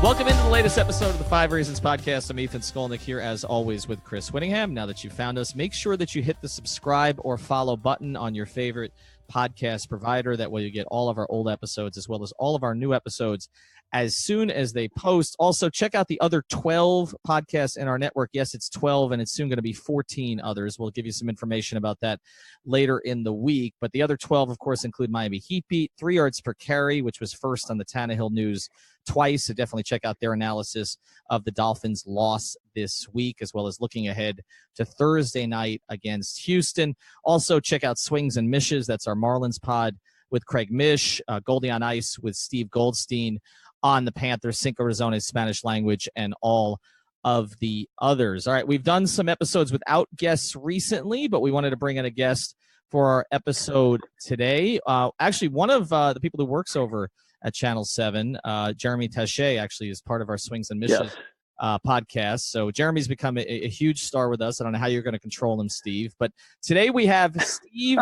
Welcome into the latest episode of the 5 Reasons Podcast. I'm Ethan Skolnick here, as always, with Chris Whittingham. Now that you've found us, make sure that you hit the subscribe or follow button on your favorite podcast provider. That way you get all of our old episodes as well as all of our new episodes as soon as they post. Also, check out the other 12 podcasts in our network. Yes, it's 12, and it's soon going to be 14 others. We'll give you some information about that later in the week. But the other 12, of course, include Miami Heat Beat, 3 yards per carry, which was first on the Tannehill News twice. So definitely check out their analysis of the Dolphins' loss this week, as well as looking ahead to Thursday night against Houston. Also, check out Swings and Mishes. That's our Marlins pod with Craig Mish, Goldie on Ice with Steve Goldstein on the Panthers, Cinco Razones, Spanish language, and all of the others. All right, we've done some episodes without guests recently, but we wanted to bring in a guest for our episode today. Actually, one of the people who works over at Channel 7, Jeremy Taché, actually is part of our Swings and Mishes podcast. So Jeremy's become a huge star with us. I don't know how you're going to control him, Steve. But today we have Steve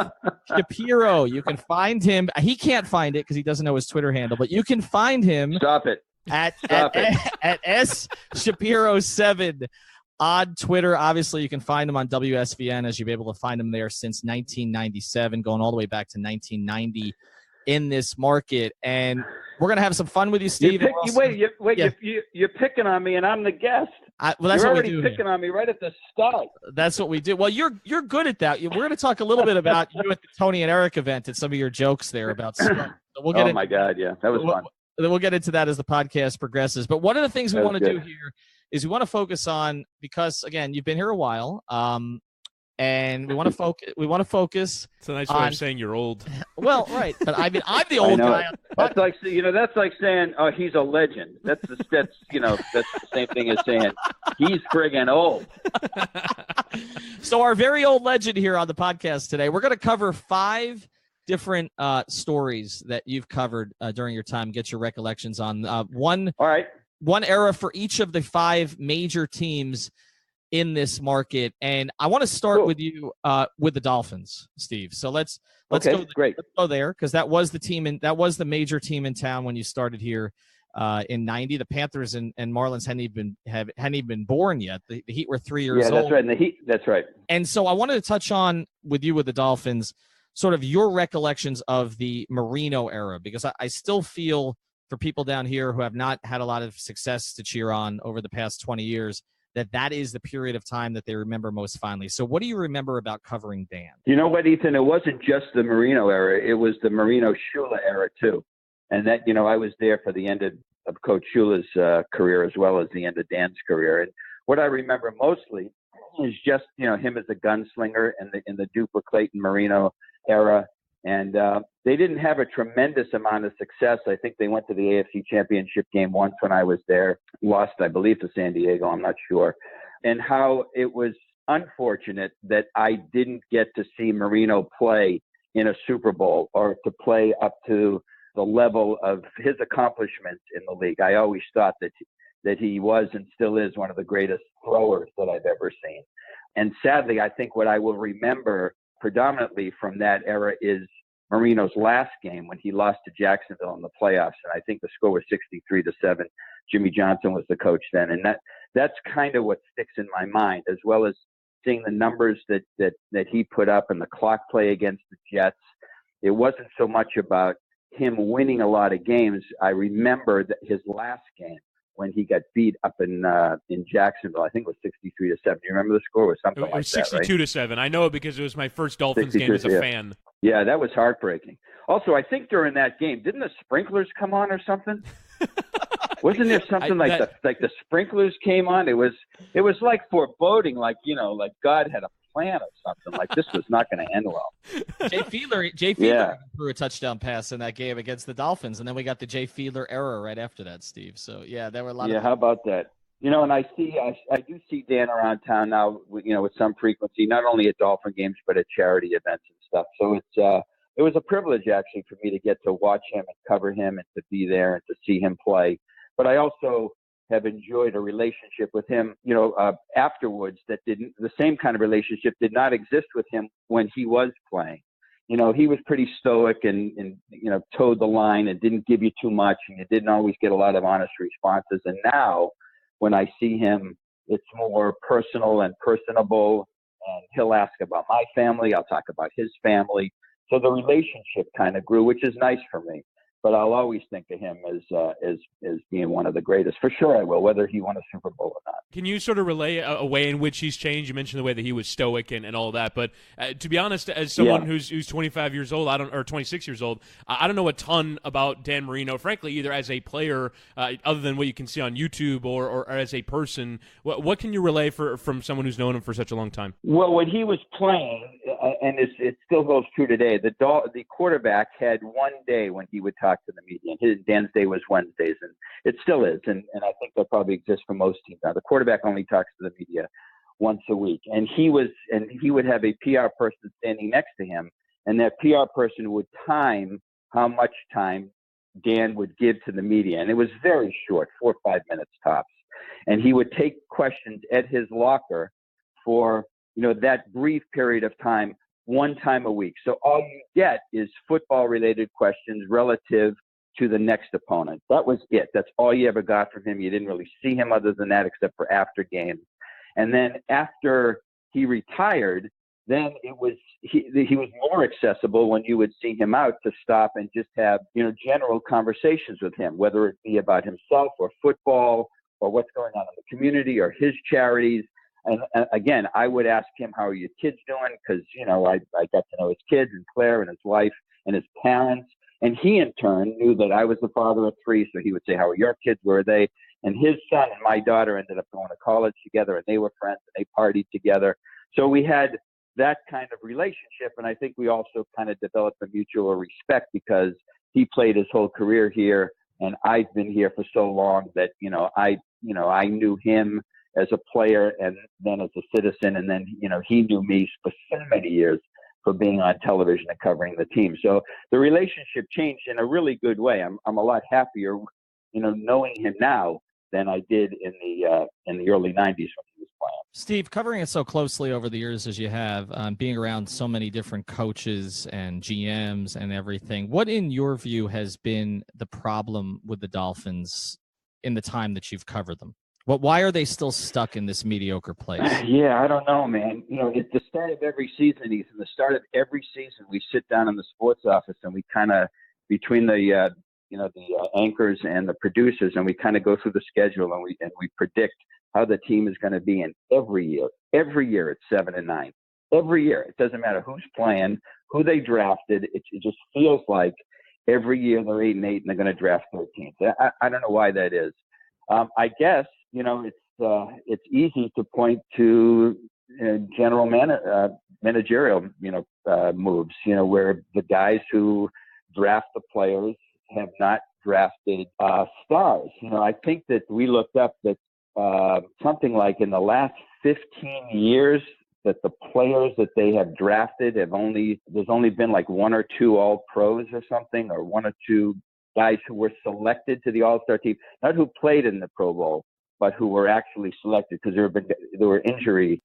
Shapiro. You can find him. He can't find it because he doesn't know his Twitter handle, but you can find him. Stop it. At S Shapiro7 on Twitter. Obviously, you can find him on WSVN, as you'll be able to find him there since 1997, going all the way back to 1990 in this market. And we're going to have some fun with you, Steve. You're picking on me, and I'm the guest. That's you're what already we do picking on me right at the start. That's what we do. Well, you're good at that. We're going to talk a little bit about you at the Tony and Eric event and some of your jokes there about stuff. So we'll get my God, yeah. That was fun. We'll get into that as the podcast progresses. But one of the things we want to do here is we want to focus on, because, again, you've been here a while, and we want to focus. It's a nice way of saying you're old. Well, right, but I mean, I'm the old guy. That's like saying, "Oh, he's a legend." That's the same thing as saying he's friggin' old. So our very old legend here on the podcast today, we're going to cover 5 different stories that you've covered during your time. Get your recollections on one era for each of the 5 major teams in this market. And I want to start with you with the Dolphins, Steve. So let's go there, because that was the major team in town when you started here in 90. The Panthers and Marlins hadn't even been born yet. The Heat were 3 years old. Yeah, that's right. And the Heat, that's right. And so I wanted to touch on with you with the Dolphins sort of your recollections of the Marino era, because I still feel, for people down here who have not had a lot of success to cheer on over the past 20 years, that is the period of time that they remember most fondly. So what do you remember about covering Dan? You know what, Ethan? It wasn't just the Marino era. It was the Marino-Shula era, too. And that, I was there for the end of Coach Shula's career as well as the end of Dan's career. And what I remember mostly is just, him as a gunslinger in the Duper Clayton Marino era. And they didn't have a tremendous amount of success. I think they went to the AFC Championship game once when I was there, lost, I believe, to San Diego. I'm not sure. And how it was unfortunate that I didn't get to see Marino play in a Super Bowl or to play up to the level of his accomplishments in the league. I always thought that he was and still is one of the greatest throwers that I've ever seen. And sadly, I think what I will remember predominantly from that era is Marino's last game when he lost to Jacksonville in the playoffs. And I think the score was 63-7. Jimmy Johnson was the coach then. And that's kind of what sticks in my mind, as well as seeing the numbers that he put up and the clock play against the Jets. It wasn't so much about him winning a lot of games. I remember that his last game when he got beat up in Jacksonville, I think it was 63-7. Do you remember the score? It was something like that, right? 62-7. I know it because it was my first Dolphins game as a fan. Yeah, that was heartbreaking. Also, I think during that game, didn't the sprinklers come on or something? Wasn't there something like the sprinklers came on? It was like foreboding, like God had a plan or something. Like this was not going to end well. Jay Fiedler threw a touchdown pass in that game against the Dolphins, and then we got the Jay Fiedler era right after that, Steve. So yeah, there were a lot. Yeah, how about that? And I do see Dan around town now, with some frequency, not only at Dolphin games but at charity events and stuff. So it was a privilege actually for me to get to watch him and cover him and to be there and to see him play. But I also have enjoyed a relationship with him, afterwards the same kind of relationship did not exist with him when he was playing. he was pretty stoic and towed the line and didn't give you too much, and you didn't always get a lot of honest responses. And now when I see him, it's more personal and personable, and he'll ask about my family. I'll talk about his family. So the relationship kind of grew, which is nice for me. But I'll always think of him as being one of the greatest. For sure I will, whether he won a Super Bowl or not. Can you sort of relay a way in which he's changed? You mentioned the way that he was stoic and all that, but to be honest, as someone who's 25 years old, or 26 years old, I don't know a ton about Dan Marino, frankly, either as a player, other than what you can see on YouTube, or as a person. What can you relay from someone who's known him for such a long time? Well, when he was playing, and it still holds true today, the quarterback had one day when he would talk to the media, and Dan's day was Wednesdays, and it still is, and I think that probably exists for most teams now. The quarterback only talks to the media once a week, and he would have a PR person standing next to him, and that PR person would time how much time Dan would give to the media, and it was very short, 4 or 5 minutes tops, and he would take questions at his locker for that brief period of time, one time a week. So all you get is football-related questions relative to the next opponent. That was it. That's all you ever got from him. You didn't really see him other than that, except for after games. And then after he retired, then he was more accessible when you would see him out to stop and just have general conversations with him, whether it be about himself or football or what's going on in the community or his charities. And again, I would ask him, how are your kids doing? Because, I got to know his kids and Claire and his wife and his parents. And he, in turn, knew that I was the father of 3. So he would say, how are your kids? Where are they? And his son and my daughter ended up going to college together, and they were friends, and they partied together. So we had that kind of relationship. And I think we also kind of developed a mutual respect, because he played his whole career here, and I've been here for so long that, I knew him as a player and then as a citizen. And then, he knew me for so many years for being on television and covering the team. So the relationship changed in a really good way. I'm a lot happier, knowing him now than I did in the early 90s when he was playing. Steve, covering it so closely over the years as you have, being around so many different coaches and GMs and everything, what in your view has been the problem with the Dolphins in the time that you've covered them? Why are they still stuck in this mediocre place? Yeah, I don't know, man. At the start of every season, Ethan, the start of every season, we sit down in the sports office and we kind of, between the anchors and the producers, and we kind of go through the schedule and we predict how the team is going to be. And every year it's 7-9. Every year, it doesn't matter who's playing, who they drafted. It just feels like every year they're 8-8 and they're going to draft 13th. I don't know why that is. I guess, it's easy to point to general managerial, moves, where the guys who draft the players have not drafted stars. I think that we looked up that something like in the last 15 years that the players that they have drafted there's only been like 1 or 2 All-Pros or something, or 1 or 2 guys who were selected to the All-Star team, not who played in the Pro Bowl, but who were actually selected, because there were injury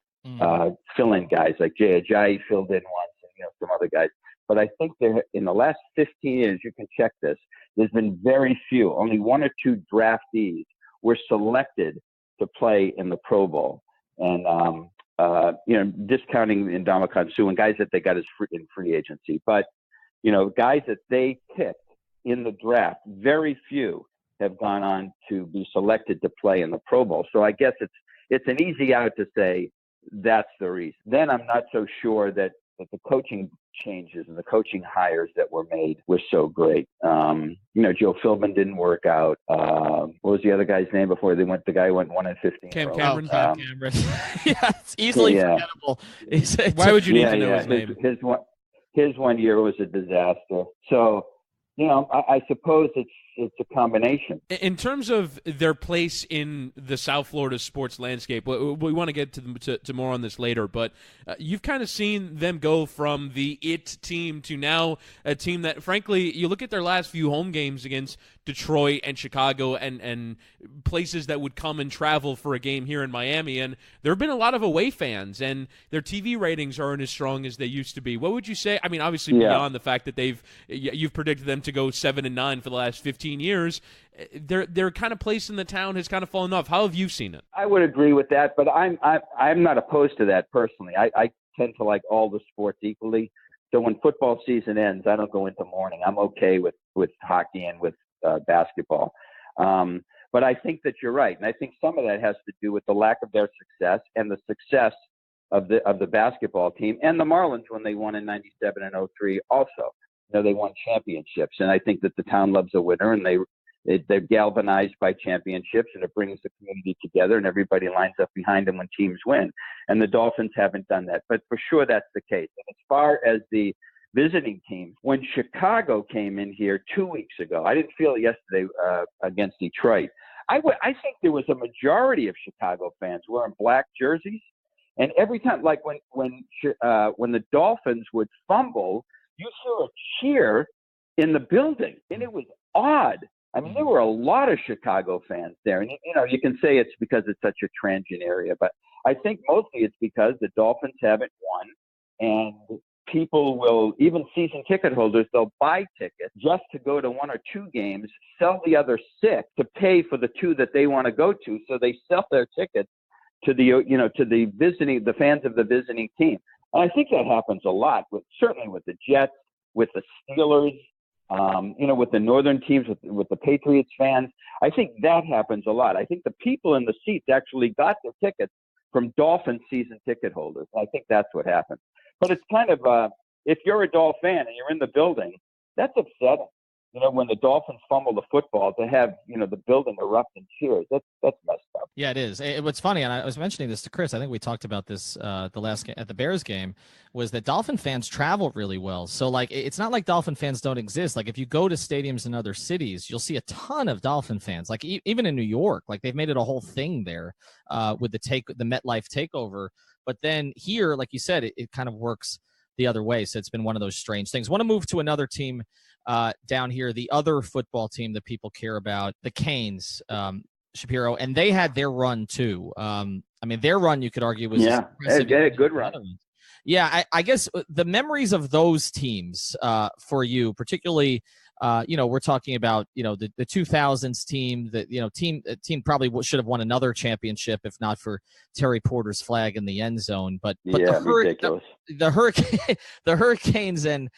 fill-in guys like Jay Ajayi filled in once, and some other guys. But I think in the last 15 years, you can check this, there's been very few, only 1 or 2 draftees were selected to play in the Pro Bowl. And discounting Ndamukong Suh and guys that they got in free agency, but guys that they picked in the draft, very few have gone on to be selected to play in the Pro Bowl. So I guess it's an easy out to say that's the reason. Then I'm not so sure that the coaching changes and the coaching hires that were made were so great. Joe Philbin didn't work out. What was the other guy's name before they went? The guy went 1-15. Cam Cameron. Cam Cameron. Yeah, it's easily forgettable. Why would you need to know his name? His 1 year was a disaster. So, I suppose it's a combination. In terms of their place in the South Florida sports landscape, we want to get to more on this later, but you've kind of seen them go from the it team to now a team that, frankly, you look at their last few home games against Detroit and Chicago and places that would come and travel for a game here in Miami, and there have been a lot of away fans, and their TV ratings aren't as strong as they used to be. What would you say? I mean, obviously beyond the fact that you've predicted them to go 7-9 for the last 15 years, their kind of place in the town has kind of fallen off. How have you seen it? I would agree with that, but I'm not opposed to that personally. I tend to like all the sports equally. So when football season ends, I don't go into mourning. I'm okay with hockey and with basketball. But I think that you're right. And I think some of that has to do with the lack of their success and the success of the basketball team and the Marlins when they won in 97 and 03 also. They won championships. And I think that the town loves a winner, and they're galvanized by championships, and it brings the community together, and everybody lines up behind them when teams win. And the Dolphins haven't done that. But for sure, that's the case. And as far as the visiting teams, when Chicago came in here 2 weeks ago, I didn't feel it yesterday against Detroit. I think there was a majority of Chicago fans wearing black jerseys. And every time, like when the Dolphins would fumble, you saw a cheer in the building, and it was odd. I mean, there were a lot of Chicago fans there, and you can say it's because it's such a transient area, but I think mostly it's because the Dolphins haven't won, and people will, even season ticket holders, they'll buy tickets just to go to one or two games, sell the other 6 to pay for the 2 that they want to go to, so they sell their tickets to the fans of the visiting team. And I think that happens a lot, certainly with the Jets, with the Steelers, with the northern teams, with the Patriots fans. I think that happens a lot. I think the people in the seats actually got their tickets from Dolphin season ticket holders. I think that's what happened. But it's kind of, if you're a Dolphin fan and you're in the building, that's upsetting. When the Dolphins fumble the football, to have, the building erupt in cheers, that's messed up. Yeah, it is. What's funny, and I was mentioning this to Chris, I think we talked about this the last game, at the Bears game, was that Dolphin fans travel really well. So, it's not like Dolphin fans don't exist. Like, if you go to stadiums in other cities, you'll see a ton of Dolphin fans. Like, even in New York, they've made it a whole thing there with the MetLife takeover. But then here, like you said, it kind of works the other way. So it's been one of those strange things. I want to move to another team down here, the other football team that people care about, the Canes, Shapiro, and they had their run too. Their run, you could argue, was they had a good run. Yeah, I guess the memories of those teams for you, particularly, we're talking about, the 2000s team, team probably should have won another championship if not for Terry Porter's flag in the end zone. But ridiculous. The Hurricanes and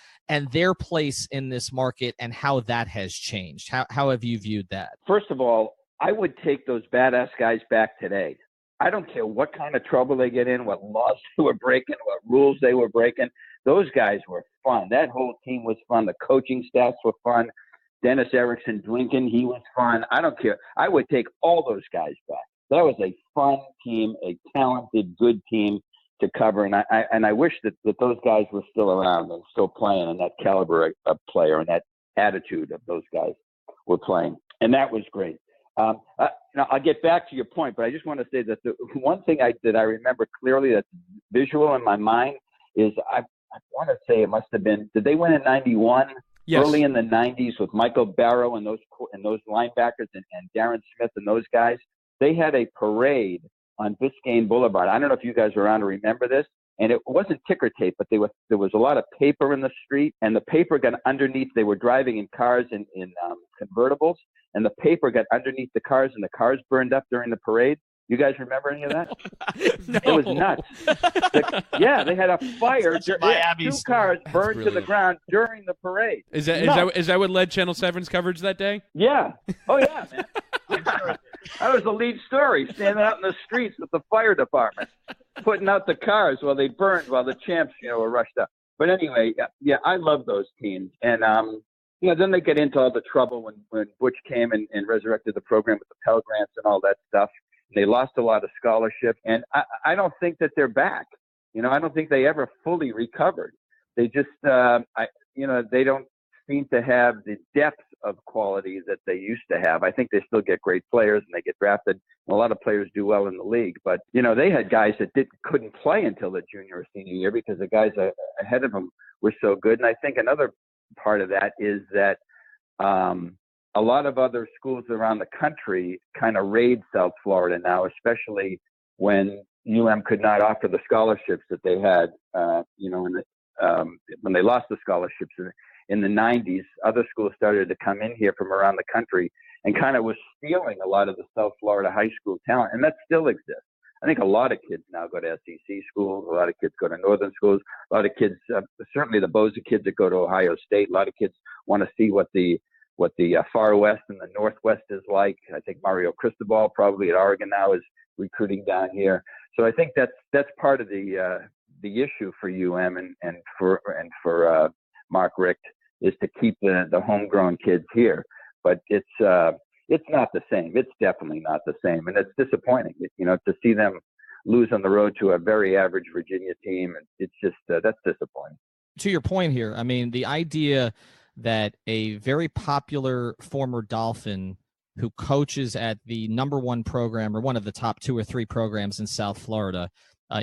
their place in this market and how that has changed. How have you viewed that? First of all, I would take those badass guys back today. I don't care what kind of trouble they get in, what laws they were breaking, what rules they were breaking. Those guys were fun. That whole team was fun. The coaching staffs were fun. Dennis Erickson drinking, he was fun. I don't care. I would take all those guys back. That was a fun team, a talented, good team to cover. And I wish that those guys were still around and still playing, and that caliber of player and that attitude of those guys were playing. And that was great. I'll get back to your point, but I just want to say that the one thing that I remember clearly that's visual in my mind is I want to say it must have been, did they win in 91? Yes. Early in the 90s with Michael Barrow and those linebackers and Darren Smith and those guys. They had a parade on Biscayne Boulevard. I don't know if you guys were around to remember this. And it wasn't ticker tape, but there was a lot of paper in the street, and the paper got underneath. They were driving in cars in convertibles, and the paper got underneath the cars, and the cars burned up during the parade. You guys remember any of that? No. It was nuts. They had a fire. 2 cars burned to the ground during the parade. Is that what led Channel 7's coverage that day? Yeah. Oh, yeah, man. That was the lead story, standing out in the streets with the fire department, putting out the cars while they burned, while the champs, were rushed up. But anyway, I love those teams. And, then they get into all the trouble when Butch came and resurrected the program with the Pell Grants and all that stuff. They lost a lot of scholarship. And I don't think that they're back. I don't think they ever fully recovered. They just, they don't seem to have the depth of quality that they used to have. I think they still get great players and they get drafted. A lot of players do well in the league, but they had guys that couldn't play until the junior or senior year because the guys ahead of them were so good. And I think another part of that is that a lot of other schools around the country kind of raid South Florida now, especially when UM could not offer the scholarships that they had, when they lost the scholarships in the 90s. Other schools started to come in here from around the country and kind of was stealing a lot of the South Florida high school talent, and that still exists. I think a lot of kids now go to SEC schools. A lot of kids go to northern schools. A lot of kids, certainly the Boza kids that go to Ohio State. A lot of kids want to see what the far west and the northwest is like. I think Mario Cristobal probably at Oregon now is recruiting down here. So I think that's part of the issue for UM and for Mark Richt is to keep the homegrown kids here. But it's not the same. It's definitely not the same, and it's disappointing. To see them lose on the road to a very average Virginia team, it's just that's disappointing. To your point here, I mean, the idea that a very popular former Dolphin who coaches at the number one program or one of the top 2 or 3 programs in South Florida,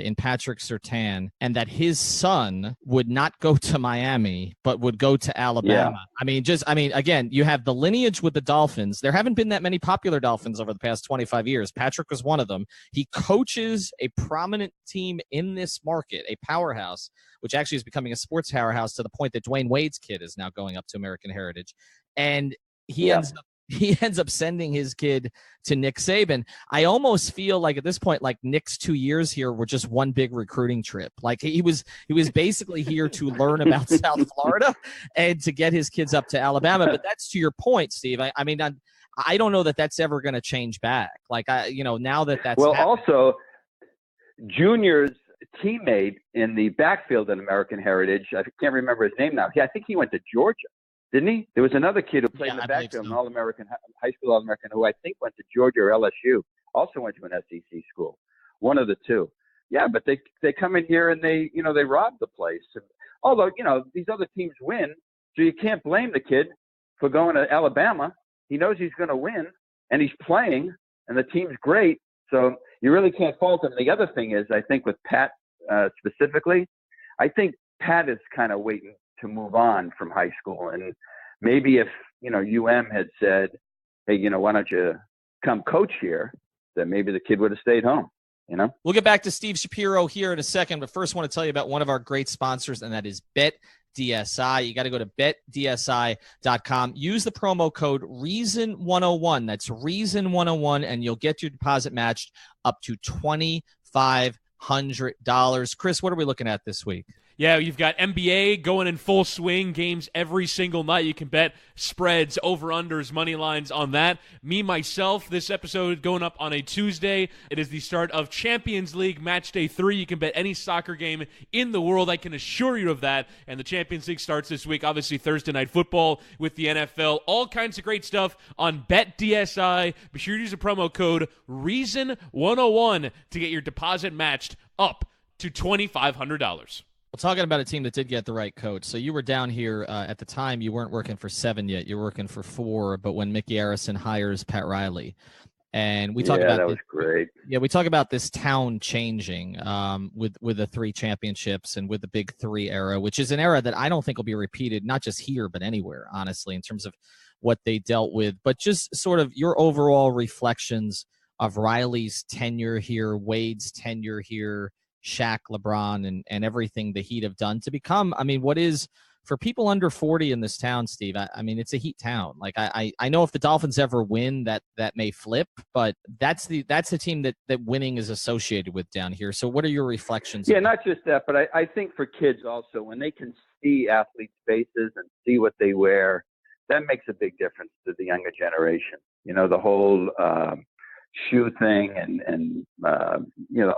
in Patrick Surtain, and that his son would not go to Miami, but would go to Alabama. Yeah. Again, you have the lineage with the Dolphins. There haven't been that many popular Dolphins over the past 25 years. Patrick was one of them. He coaches a prominent team in this market, a powerhouse, which actually is becoming a sports powerhouse to the point that Dwayne Wade's kid is now going up to American Heritage. And he ends up sending his kid to Nick Saban. I almost feel like at this point, like Nick's 2 years here were just one big recruiting trip. Like he was basically here to learn about South Florida and to get his kids up to Alabama. But that's to your point, Steve. I don't know that that's ever going to change back. Like now that's well, happened. Also Junior's teammate in the backfield at American Heritage, I can't remember his name now. I think he went to Georgia. Didn't he? There was another kid who played in the backfield, an All-American, high school All-American, who I think went to Georgia or LSU, also went to an SEC school, one of the two. Yeah, but they come in here and they rob the place. Although, these other teams win, so you can't blame the kid for going to Alabama. He knows he's going to win, and he's playing, and the team's great, so you really can't fault him. The other thing is, I think with Pat specifically, I think Pat is kind of waiting to move on from high school. And maybe if, UM had said, hey, why don't you come coach here, then maybe the kid would have stayed home, We'll get back to Steve Shapiro here in a second, but first I want to tell you about one of our great sponsors, and that is BetDSI. You got to go to betdsi.com. Use the promo code REASON101. That's REASON101, and you'll get your deposit matched up to $2,500. Chris, what are we looking at this week? Yeah, you've got NBA going in full swing, games every single night. You can bet spreads, over-unders, money lines on that. Me, myself, this episode going up on a Tuesday. It is the start of Champions League Match Day 3. You can bet any soccer game in the world. I can assure you of that. And the Champions League starts this week. Obviously, Thursday Night Football with the NFL. All kinds of great stuff on BetDSI. Be sure to use the promo code REASON101 to get your deposit matched up to $2,500. Well, talking about a team that did get the right coach. So you were down here at the time. You weren't working for 7 yet. You were working for 4. But when Mickey Arison hires Pat Riley, and we talk about that was great. Yeah, we talk about this town changing with the 3 championships and with the Big 3 era, which is an era that I don't think will be repeated, not just here but anywhere, honestly, in terms of what they dealt with. But just sort of your overall reflections of Riley's tenure here, Wade's tenure here, Shaq, LeBron, and everything the Heat have done to become, what is, for people under 40 in this town, Steve, it's a Heat town. Like, I know if the Dolphins ever win, that may flip, but that's the team that winning is associated with down here. So what are your reflections? Yeah, not just that, but I think for kids also, when they can see athletes' faces and see what they wear, that makes a big difference to the younger generation. The whole shoe thing and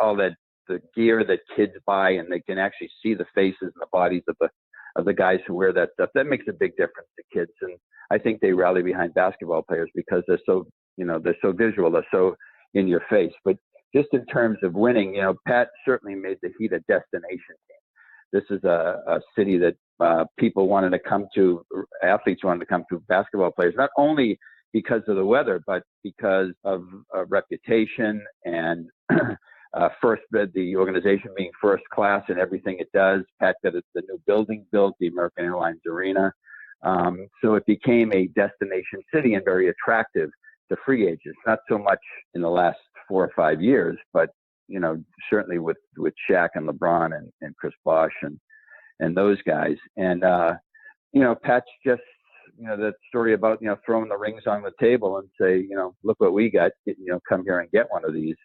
all that, the gear that kids buy, and they can actually see the faces and the bodies of the guys who wear that stuff. That makes a big difference to kids, and I think they rally behind basketball players because they're so visual, they're so in your face. But just in terms of winning, Pat certainly made the Heat a destination team. This is a city that athletes wanted to come to basketball players, not only because of the weather, but because of reputation and the organization being first class in everything it does. Pat got the new building built, the American Airlines Arena. So it became a destination city and very attractive to free agents, not so much in the last 4 or 5 years, but, certainly with Shaq and LeBron and Chris Bosh and those guys. And, Pat's just, that story about, throwing the rings on the table and say, look what we got, come here and get one of these.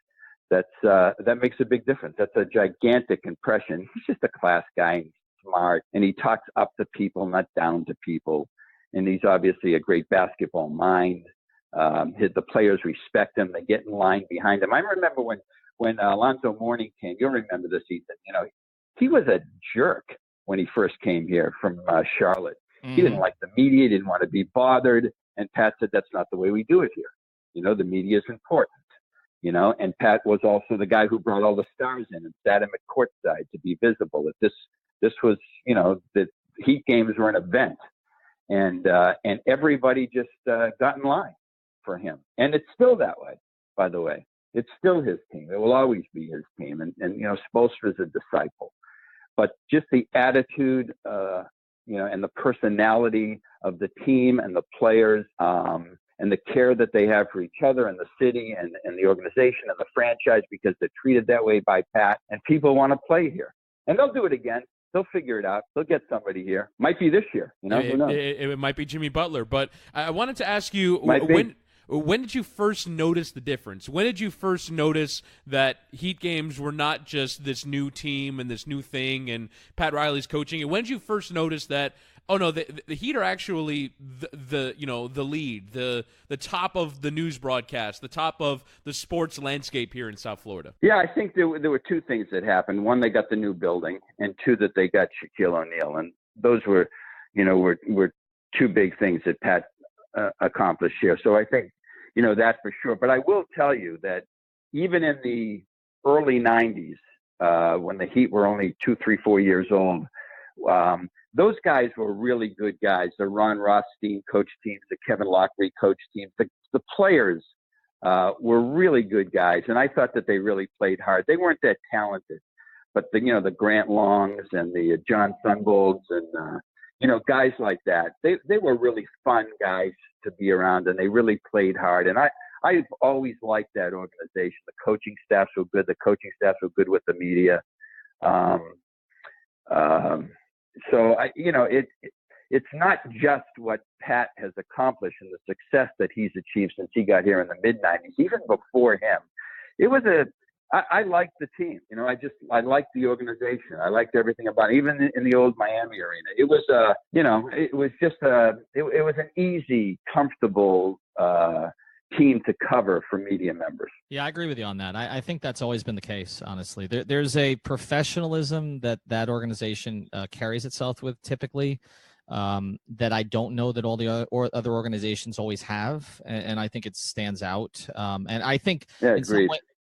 That makes a big difference. That's a gigantic impression. He's just a class guy, and smart, and he talks up to people, not down to people. And he's obviously a great basketball mind. The players respect him. They get in line behind him. I remember when Alonzo Mourning came, you'll remember this, Ethan, he was a jerk when he first came here from Charlotte. Mm-hmm. He didn't like the media, didn't want to be bothered. And Pat said, that's not the way we do it here. The media is important. And Pat was also the guy who brought all the stars in and sat him at courtside to be visible. This was, the Heat games were an event, and everybody just got in line for him. And it's still that way, by the way. It's still his team. It will always be his team. And Spoelstra's a disciple. But just the attitude, and the personality of the team and the players, and the care that they have for each other and the city and the organization and the franchise, because they're treated that way by Pat, and people want to play here. And they'll do it again. They'll figure it out. They'll get somebody here. Might be this year. Who knows? It might be Jimmy Butler. But I wanted to ask you, when did you first notice the difference? When did you first notice that Heat games were not just this new team and this new thing and Pat Riley's coaching? And when did you first notice that, oh no, the Heat are actually the lead, the top of the news broadcast, the top of the sports landscape here in South Florida? Yeah, I think there were two things that happened. One, they got the new building, and two, that they got Shaquille O'Neal, and those were two big things that Pat accomplished here. So I think that for sure. But I will tell you that even in the early 90s, when the Heat were only 2, 3, 4 years old, those guys were really good guys. The Ron Rothstein coach teams, the Kevin Lockery coach teams, the players were really good guys. And I thought that they really played hard. They weren't that talented, but the Grant Longs and the John Sunbolds and, guys like that, they were really fun guys to be around, and they really played hard. And I've always liked that organization. The coaching staffs were good. The coaching staffs were good with the media. So it's not just what Pat has accomplished and the success that he's achieved since he got here in the mid 90s. Even before him, it was I liked the team. I liked the organization. I liked everything about it. Even in the old Miami arena, it was it was an easy, comfortable team to cover for media members. Yeah, I agree with you on that. I think that's always been the case, honestly. There's a professionalism that organization carries itself with typically that I don't know that all the other organizations always have, and I think it stands out. And I think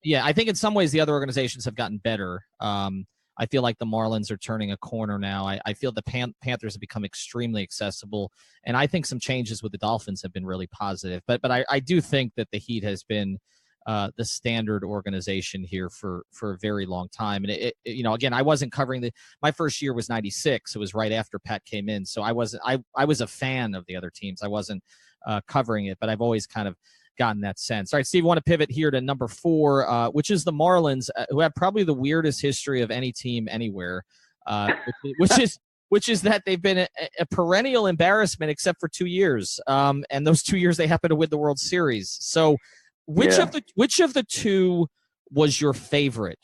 I think in some ways the other organizations have gotten better. I feel like the Marlins are turning a corner now. I feel the Panthers have become extremely accessible, and I think some changes with the Dolphins have been really positive. But I do think that the Heat has been the standard organization here for a very long time. And again, I wasn't covering my first year was 96. It was right after Pat came in, so I was a fan of the other teams. I wasn't covering it, but I've always kind of gotten that sense. All right, Steve, I want to pivot here to number 4, which is the Marlins, who have probably the weirdest history of any team anywhere, which is that they've been a perennial embarrassment except for 2 years, and those 2 years they happen to win the World Series. So, which of the two was your favorite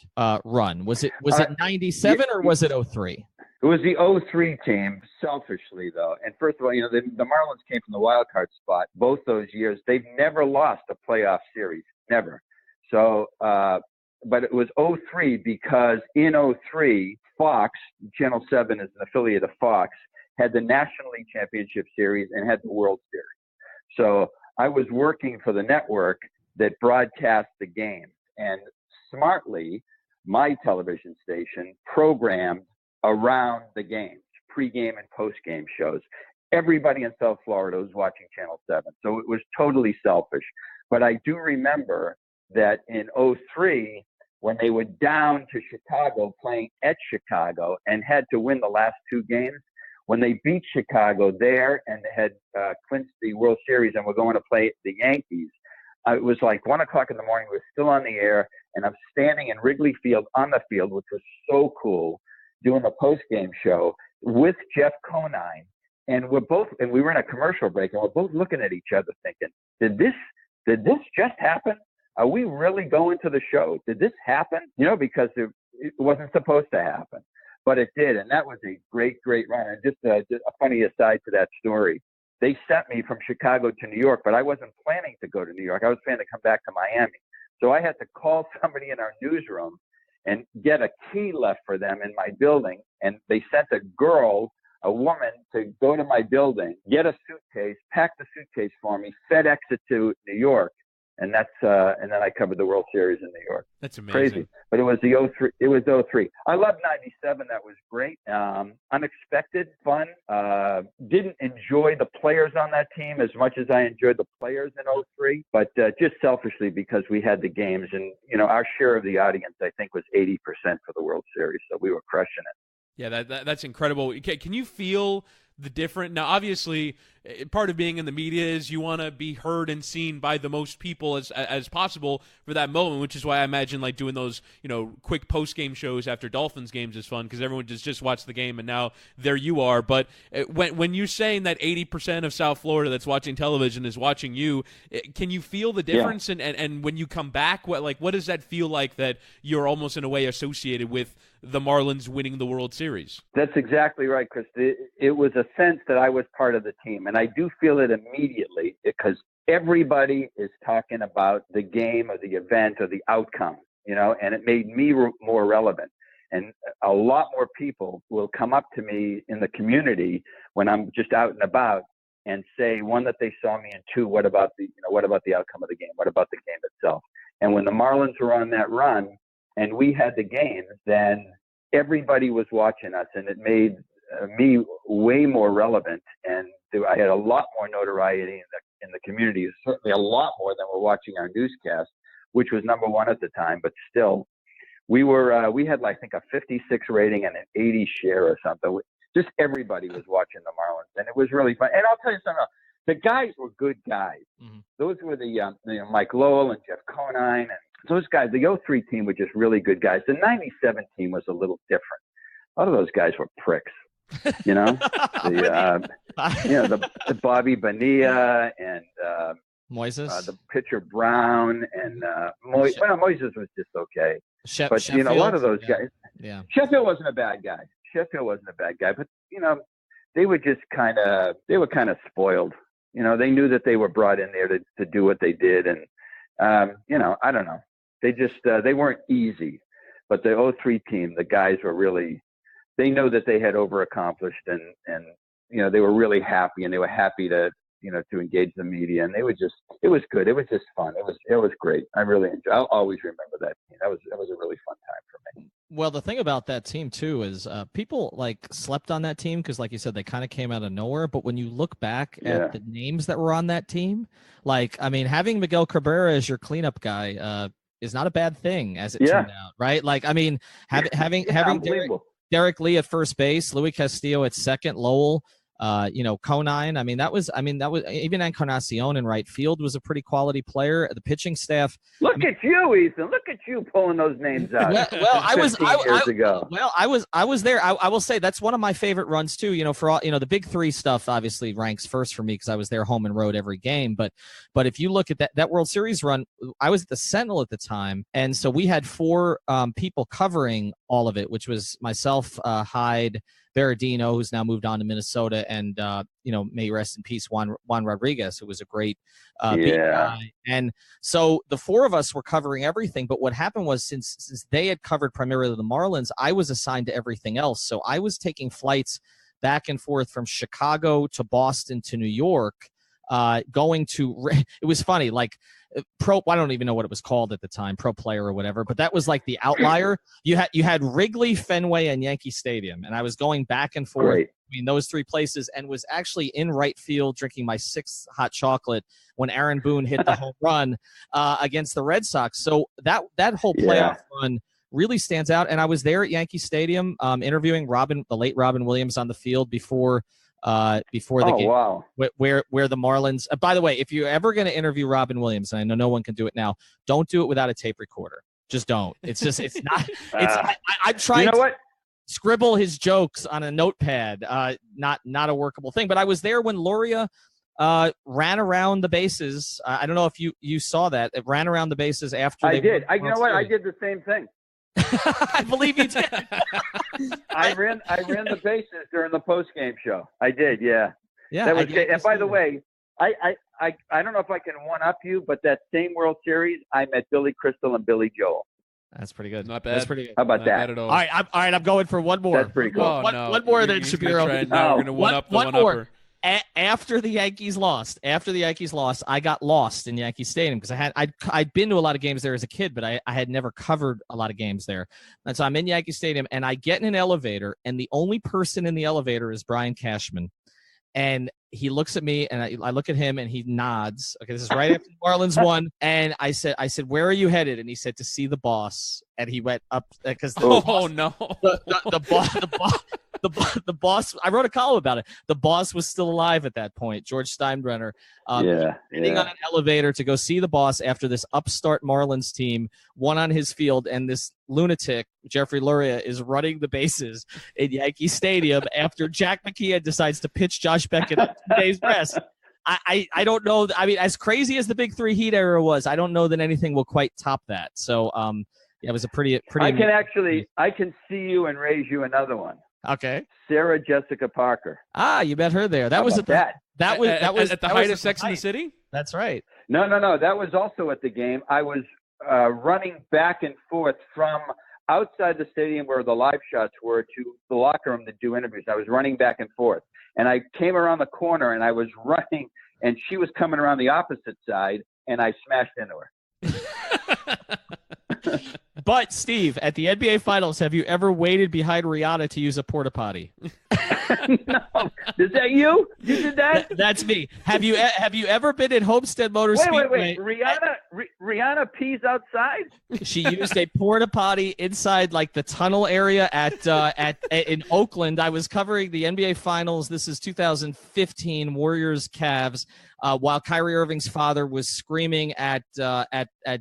run? Was it 97 or was it 03? It was the 03 team, selfishly, though. And first of all, the Marlins came from the wild card spot both those years. They've never lost a playoff series, never. So, but it was 03 because in 03, Fox, Channel 7 is an affiliate of Fox, had the National League Championship Series and had the World Series. So I was working for the network that broadcast the games. And smartly, my television station programmed around the games, pregame and postgame shows. Everybody in South Florida was watching Channel 7. So it was totally selfish. But I do remember that in '03, when they were down to Chicago, playing at Chicago, and had to win the last two games, when they beat Chicago there and had clinched the World Series and were going to play the Yankees, it was like 1 o'clock in the morning. We were still on the air, and I'm standing in Wrigley Field on the field, which was so cool, doing the post-game show with Jeff Conine. And we were in a commercial break, and we're both looking at each other thinking, did this just happen? Are we really going to the show? Did this happen? Because it wasn't supposed to happen, but it did. And that was a great, great run. And just a funny aside to that story. They sent me from Chicago to New York, but I wasn't planning to go to New York. I was planning to come back to Miami. So I had to call somebody in our newsroom and get a key left for them in my building. And they sent a woman to go to my building, get a suitcase, pack the suitcase for me, FedEx it to New York, and and then I covered the World Series in New York. That's amazing. Crazy, but it was '03. It was '03. I loved '97. That was great. Unexpected, fun. Didn't enjoy the players on that team as much as I enjoyed the players in '03, but just selfishly because we had the games, and our share of the audience I think was 80% for the World Series, so we were crushing it. Yeah, that's incredible. Can you feel the different? Now, obviously, part of being in the media is you want to be heard and seen by the most people as possible for that moment, which is why I imagine like doing those quick post game shows after Dolphins games is fun because everyone just watched the game and now there you are. But when you're saying that 80% of South Florida that's watching television is watching you, can you feel the difference? Yeah. And when you come back, what does that feel like that you're almost in a way associated with the Marlins winning the World Series? That's exactly right, Chris. It was a sense that I was part of the team, and I do feel it immediately because everybody is talking about the game or the event or the outcome, and it made me more relevant. And a lot more people will come up to me in the community when I'm just out and about and say, one, that they saw me, and two, what about the outcome of the game? What about the game itself? And when the Marlins were on that run, and we had the games, then everybody was watching us, and it made me way more relevant. And I had a lot more notoriety in the community, certainly a lot more than were watching our newscast, which was number one at the time. But still, we had, I think, a 56 rating and an 80 share or something. Just everybody was watching the Marlins, and it was really fun. And I'll tell you something else. The guys were good guys. Mm-hmm. Those were the Mike Lowell and Jeff Conine, and those guys. The '03 team were just really good guys. The '97 team was a little different. A lot of those guys were pricks, the Bobby Bonilla and Moises, the pitcher Brown, and Moises was just okay. But Sheffield, a lot of those guys. Yeah. Sheffield wasn't a bad guy. But they were just kind of spoiled. They knew that they were brought in there to do what they did, and I don't know. They weren't easy, but the '03 team, the guys were really, they know that they had overaccomplished, and they were really happy, and they were happy to engage the media, and it was good. It was just fun. It was great. I really enjoyed. I'll always remember that team. That was a really fun time for me. Well, the thing about that team too is people slept on that team because, like you said, they kind of came out of nowhere. But when you look back at the names that were on that team, having Miguel Cabrera as your cleanup guy is not a bad thing, as it turned out, right? Having Derek Lee at first base, Louis Castillo at second, Lowell. Conine. That was even Encarnacion in right field was a pretty quality player. The pitching staff. Look at you, Ethan. Look at you pulling those names out. I was there. I will say that's one of my favorite runs too. For all the big three stuff obviously ranks first for me because I was there home and road every game. But if you look at that World Series run, I was at the Sentinel at the time, and so we had four people covering all of it, which was myself, Hyde, Berardino, who's now moved on to Minnesota, and may rest in peace, Juan Rodriguez, who was a great beat guy. And so the four of us were covering everything. But what happened was, since they had covered primarily the Marlins, I was assigned to everything else. So I was taking flights back and forth from Chicago to Boston to New York, going to. It was funny, Pro, I don't even know what it was called at the time, Pro Player or whatever, but that was the outlier. You had Wrigley, Fenway, and Yankee Stadium, and I was going back and forth between those three places and was actually in right field drinking my 6th hot chocolate when Aaron Boone hit the home run against the Red Sox. So that whole playoff run really stands out. And I was there at Yankee Stadium interviewing the late Robin Williams on the field before the game. Wow. Where the Marlins by the way, if you're ever going to interview Robin Williams, and I know no one can do it now, don't do it without a tape recorder. Just don't. It's not I'm trying to scribble his jokes on a notepad. Not a workable thing. But I was there when Loria ran around the bases. I don't know if you saw that. It ran around the bases after I they did. You know what? I did the same thing. I believe you did. I ran the bases during the post game show. I did, yeah. Yeah. That was great. And by the way, I don't know if I can one up you, but that same World Series, I met Billy Crystal and Billy Joel. That's pretty good. Not bad. That's pretty good. How about Not that? bad at all. All right, I'm going for one more. That's pretty cool. One more than Shapiro. We're going to one up the one one-upper. After the Yankees lost, I got lost in Yankee Stadium because I'd been to a lot of games there as a kid, but I had never covered a lot of games there. And so I'm in Yankee Stadium, and I get in an elevator, and the only person in the elevator is Brian Cashman. And he looks at me, and I look at him, and he nods. Okay, this is right after the Marlins won. And I said, where are you headed? And he said, to see the boss. And he went up because no. The boss, I wrote a column about it. The boss was still alive at that point, George Steinbrenner. Getting on an elevator to go see the boss after this upstart Marlins team won on his field, and this lunatic, Jeffrey Luria, is running the bases in Yankee Stadium after Jack McKeon decides to pitch Josh Beckett up 2 days rest. I don't know. I mean, as crazy as the Big Three Heat era was, I don't know that anything will quite top that. So, it was a pretty. I can see you and raise you another one. Okay. Sarah Jessica Parker. You met her there. That was at the height of Sex in the City? That's right. No. That was also at the game. I was running back and forth from outside the stadium where the live shots were to the locker room to do interviews. I was running back and forth. And I came around the corner, and I was running, and she was coming around the opposite side, and I smashed into her. But, Steve, at the NBA Finals, have you ever waited behind Rihanna to use a porta potty? No. Is that you? You did that? That's me. Have you ever been at Homestead Motor Speedway? Wait. Rihanna pees outside? She used a porta potty inside like the tunnel area in Oakland. I was covering the NBA Finals. This is 2015 Warriors Cavs. While Kyrie Irving's father was screaming at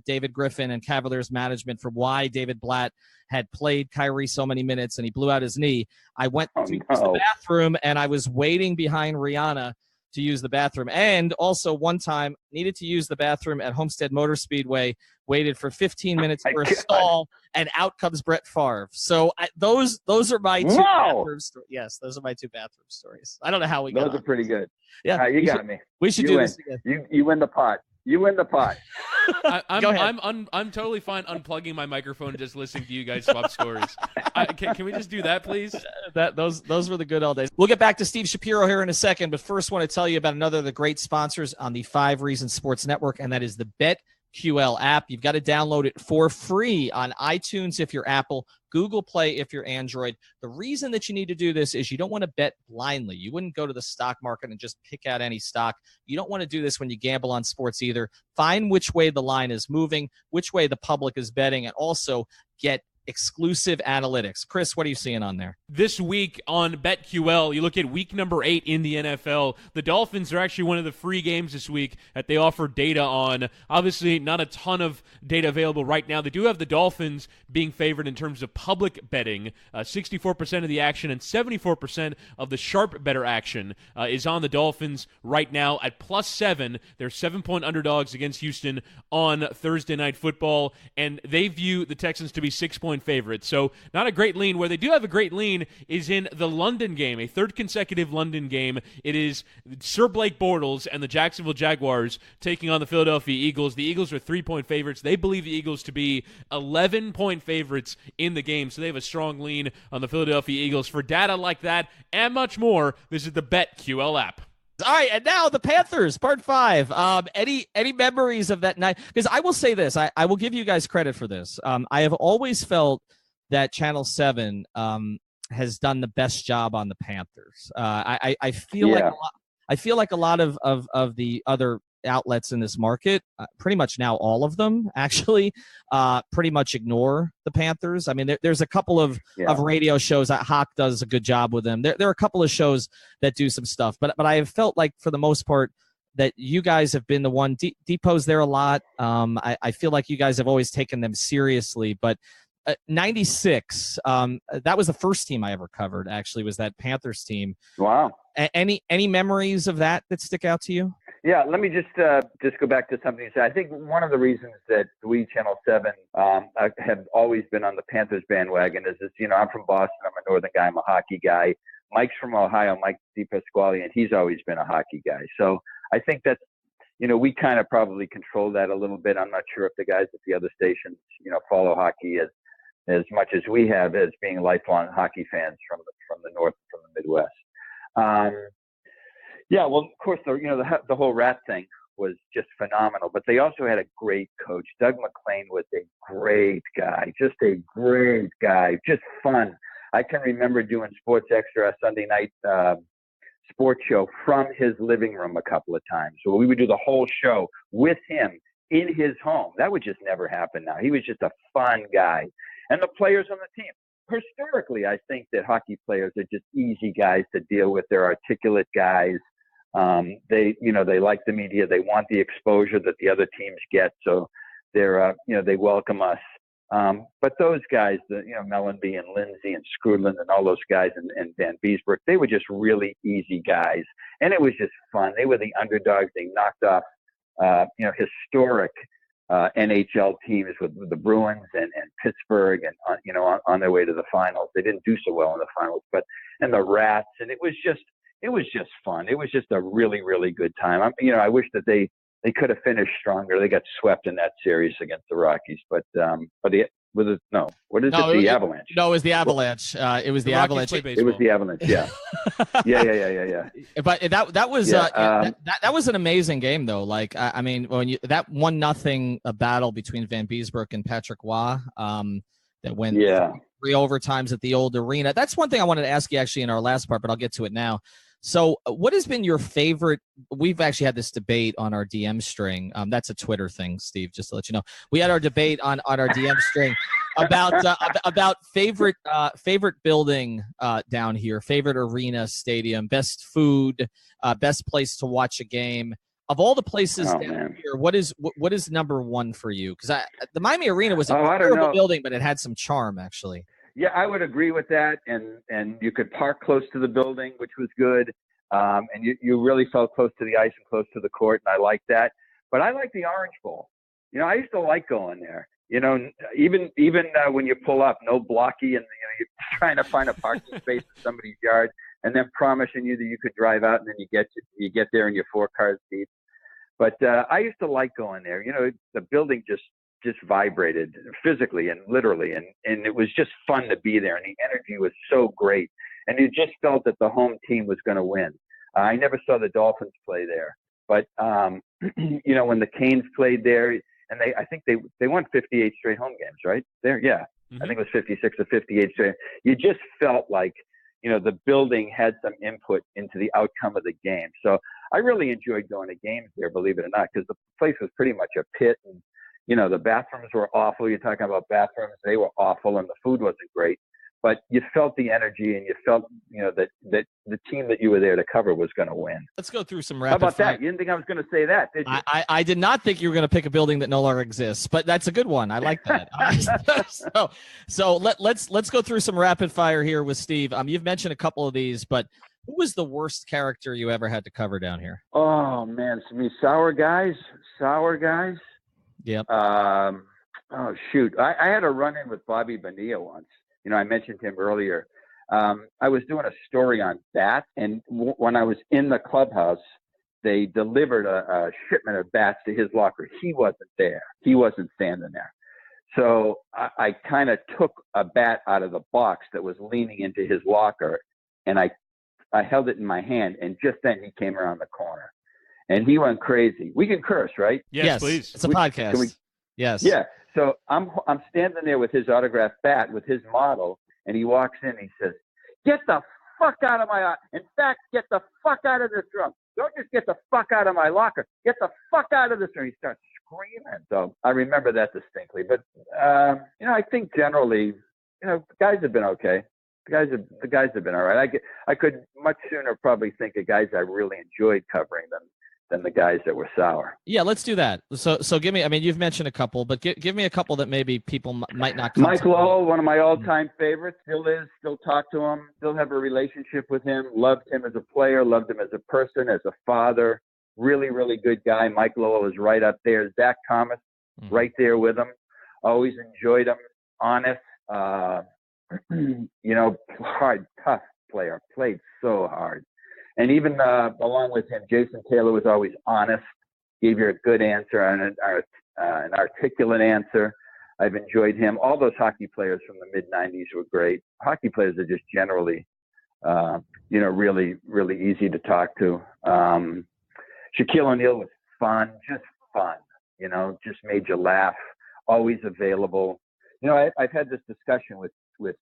David Griffin and Cavaliers management for why David Blatt had played Kyrie so many minutes and he blew out his knee, I went to use the bathroom, and I was waiting behind Rihanna to use the bathroom. And also one time needed to use the bathroom at Homestead Motor Speedway, waited for 15 minutes for a stall, and out comes Brett Favre. So those are my two bathroom stories. Yes, those are my two bathroom stories. I don't know how we got those are pretty good. Yeah, you got me. We should do this again. You win the pot. You win the pot. Go ahead. I'm totally fine unplugging my microphone and just listening to you guys swap stories. Can we just do that, please? Those were the good old days. We'll get back to Steve Shapiro here in a second, but first want to tell you about another of the great sponsors on the 5 Reasons Sports Network, and that is the BetQL app. You've got to download it for free on iTunes if you're Apple, Google Play if you're Android. The reason that you need to do this is you don't want to bet blindly. You wouldn't go to the stock market and just pick out any stock. You don't want to do this when you gamble on sports either. Find which way the line is moving, which way the public is betting, and also get exclusive analytics. Chris, what are you seeing on there? This week on BetQL, you look at week number 8 in the NFL. The Dolphins are actually one of the free games this week that they offer data on. Obviously, not a ton of data available right now. They do have the Dolphins being favored in terms of public betting. 64% of the action and 74% of the sharp better action is on the Dolphins right now at +7. They're 7-point underdogs against Houston on Thursday Night Football, and they view the Texans to be 6-point favorites. So not a great lean. Where they do have a great lean is in the London game, a third consecutive London game. It is Sir Blake Bortles and the Jacksonville Jaguars taking on the Philadelphia Eagles. The Eagles are 3-point favorites. They believe the Eagles to be 11-point favorites in the game, so they have a strong lean on the Philadelphia Eagles. For data like that and much more, visit the BetQL app. All right, and now the Panthers, part 5. Any memories of that night? Because I will say this, I will give you guys credit for this. I have always felt that Channel 7 has done the best job on the Panthers. I feel like a lot of the other outlets in this market, pretty much now all of them actually, pretty much ignore the Panthers. I mean, there's a couple of radio shows that Hawk does a good job with them. There are a couple of shows that do some stuff, but I have felt like for the most part that you guys have been the one. Depot's there a lot. I feel like you guys have always taken them seriously, but 96, that was the first team I ever covered, actually, was that Panthers team. Wow. Any memories of that stick out to you? Yeah, let me just go back to something you said. I think one of the reasons that we, Channel 7, have always been on the Panthers bandwagon is this, I'm from Boston. I'm a northern guy. I'm a hockey guy. Mike's from Ohio, Mike DePasquale, and he's always been a hockey guy. So I think that's, we kind of probably control that a little bit. I'm not sure if the guys at the other stations, follow hockey as much as we have, as being lifelong hockey fans from the North, from the Midwest. Yeah, well, of course, the whole rat thing was just phenomenal. But they also had a great coach. Doug McLean was a great guy, just a great guy, just fun. I can remember doing Sports Extra, a Sunday night sports show from his living room a couple of times. So we would do the whole show with him in his home. That would just never happen now. He was just a fun guy. And the players on the team. Historically, I think that hockey players are just easy guys to deal with. They're articulate guys. They like the media. They want the exposure that the other teams get. So they welcome us. But those guys, Mellenby and Lindsay and Scrudland and all those guys and Van Beesbrook, they were just really easy guys. And it was just fun. They were the underdogs. They knocked off, historic NHL teams with the Bruins and Pittsburgh and, on their way to the finals. They didn't do so well in the finals, and the Rats. And it was just fun. It was just a really, really good time. I wish that they could have finished stronger. They got swept in that series against the Rockies, the Avalanche? No, it was the Avalanche. It was the Avalanche. It was the Avalanche. Yeah. yeah. But that was that was an amazing game, though. Like, I mean, when that 1-0 battle between Van Beesbrook and Patrick Waugh, that went 3 overtimes at the old arena. That's one thing I wanted to ask you actually in our last part, but I'll get to it now. So what has been your favorite? We've actually had this debate on our DM string. That's a Twitter thing, Steve, just to let you know. We had our debate on our DM string about favorite building down here, favorite arena, stadium, best food, best place to watch a game. Of all the places down here, what is number one for you? Because the Miami Arena was a terrible building, but it had some charm, actually. Yeah, I would agree with that. And you could park close to the building, which was good. And you really felt close to the ice and close to the court, and I liked that. But I like the Orange Bowl. I used to like going there. Even when you pull up, no blocky, and you're trying to find a parking space in somebody's yard, and then promising you that you could drive out, and then you get there and you're 4 cars deep. But I used to like going there. The building just vibrated physically and literally, and it was just fun to be there, and the energy was so great, and you just felt that the home team was going to win. I never saw the Dolphins play there, but when the Canes played there, and I think they won 58 straight home games, right? There, yeah. Mm-hmm. I think it was 56 or 58 straight. You just felt like the building had some input into the outcome of the game. So I really enjoyed going to games there, believe it or not, because the place was pretty much a pit, and the bathrooms were awful. You're talking about bathrooms. They were awful, and the food wasn't great. But you felt the energy, and you felt, that the team that you were there to cover was going to win. Let's go through some rapid fire. How about that? You didn't think I was going to say that, did you? I did not think you were going to pick a building that no longer exists, but that's a good one. I like that. So let's go through some rapid fire here with Steve. You've mentioned a couple of these, but who was the worst character you ever had to cover down here? Oh, man. Sour guys. Yep. Oh, shoot. I had a run-in with Bobby Bonilla once. I mentioned him earlier. I was doing a story on bats, and when I was in the clubhouse, they delivered a shipment of bats to his locker. He wasn't there. He wasn't standing there. So I kind of took a bat out of the box that was leaning into his locker, and I held it in my hand, and just then he came around the corner. And he went crazy. We can curse, right? Yes, please. It's a podcast. Yes. Yeah. So I'm standing there with his autographed bat with his model, and he walks in and he says, Get the fuck out of my eye. In fact, get the fuck out of this room. Don't just get the fuck out of my locker. Get the fuck out of this room. He starts screaming. So I remember that distinctly. But, I think generally, the guys have been okay. The guys have been all right. I could much sooner probably think of guys I really enjoyed covering than the guys that were sour. Yeah, let's do that. So give me, I mean, you've mentioned a couple, but give me a couple that maybe people might not come Mike Lowell, one of my all-time favorites, still talk to him, still have a relationship with him, loved him as a player, loved him as a person, as a father, really, really good guy. Mike Lowell is right up there. Zach Thomas, right there with him. Always enjoyed him, honest, hard, tough player, played so hard. And even along with him, Jason Taylor was always honest, gave you a good answer and an articulate answer. I've enjoyed him. All those hockey players from the mid-'90s were great. Hockey players are just generally, really, really easy to talk to. Shaquille O'Neal was fun, just fun, just made you laugh, always available. I've had this discussion with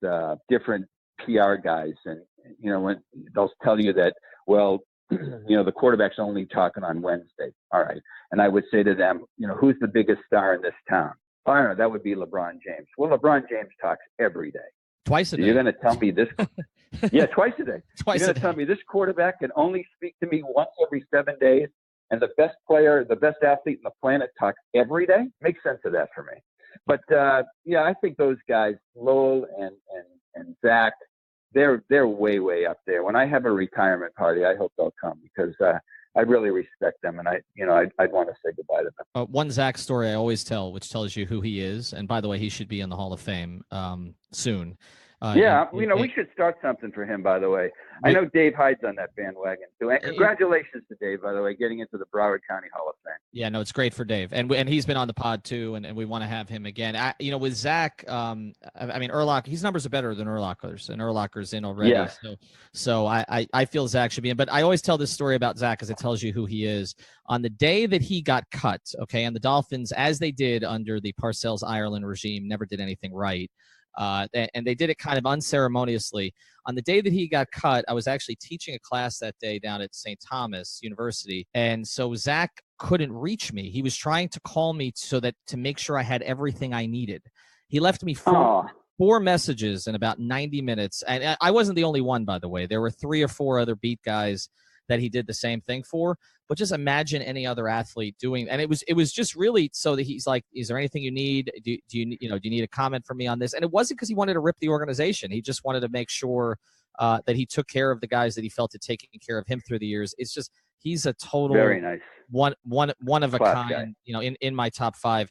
different PR guys, and, when they'll tell you that, well, the quarterback's only talking on Wednesday. All right. And I would say to them, who's the biggest star in this town? I don't know. That would be LeBron James. Well, LeBron James talks every day. Twice a day. You're going to tell me this? Yeah, twice a day. Twice You're going to tell me this quarterback can only speak to me once every 7 days, and the best player, the best athlete in the planet talks every day? Makes sense of that for me. But, I think those guys, Lowell and Zach, they're way, way up there. When I have a retirement party, I hope they'll come because I really respect them, and I'd want to say goodbye to them. One Zach story I always tell, which tells you who he is, and by the way, he should be in the Hall of Fame soon. We should start something for him, by the way. I know Dave Hyde's on that bandwagon, too. And congratulations to Dave, by the way, getting into the Broward County Hall of Fame. Yeah, no, it's great for Dave. And he's been on the pod, too, and we want to have him again. With Zach, Urlacher, his numbers are better than Urlacher's, and Urlacher's in already. Yeah. So I feel Zach should be in. But I always tell this story about Zach because it tells you who he is. On the day that he got cut, okay, and the Dolphins, as they did under the Parcells Ireland regime, never did anything right. And they did it kind of unceremoniously. On the day that he got cut, I was actually teaching a class that day down at St. Thomas University. And so Zach couldn't reach me. He was trying to call me to make sure I had everything I needed. He left me four messages in about 90 minutes. And I wasn't the only one, by the way. There were 3 or 4 other beat guys that he did the same thing for. But just imagine any other athlete doing, and it was just really so that he's like, is there anything you need? Do you need a comment from me on this? And it wasn't because he wanted to rip the organization. He just wanted to make sure that he took care of the guys that he felt had taken care of him through the years. It's just he's a total very nice one of a class kind. Guy. In my top 5.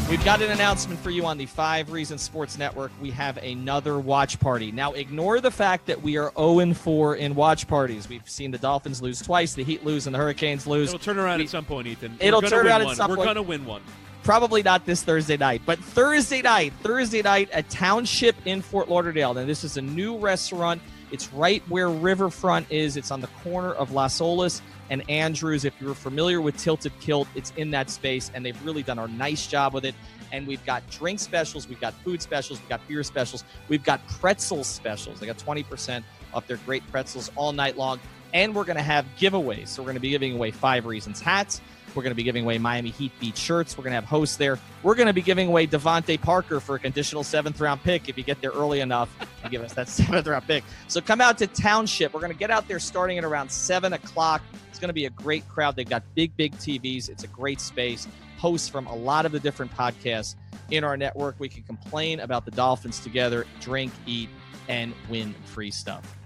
We've got an announcement for you on the 5 Reasons Sports Network. We have another watch party. Now, ignore the fact that we are 0-4 in watch parties. We've seen the Dolphins lose twice, the Heat lose, and the Hurricanes lose. It'll turn around at some point, Ethan. It'll turn around at some point. We're going to win one. Probably not this Thursday night, but Thursday night at Township in Fort Lauderdale. Now, this is a new restaurant. It's right where Riverfront is. It's on the corner of Las Olas and Andrews. If you're familiar with Tilted Kilt, it's in that space, and they've really done a nice job with it. And we've got drink specials, we've got food specials, we've got beer specials, we've got pretzel specials. They got 20% off their great pretzels all night long. And we're going to have giveaways. So we're going to be giving away 5 Reasons hats. We're going to be giving away Miami Heat Beat shirts. We're going to have hosts there. We're going to be giving away Devontae Parker for a conditional 7th-round pick if you get there early enough to give us that 7th-round pick. So come out to Township. We're going to get out there starting at around 7 o'clock. It's going to be a great crowd. They've got big TVs. It's a great space. Hosts from a lot of the different podcasts in our network. We can complain about the Dolphins together, drink, eat, and win free stuff.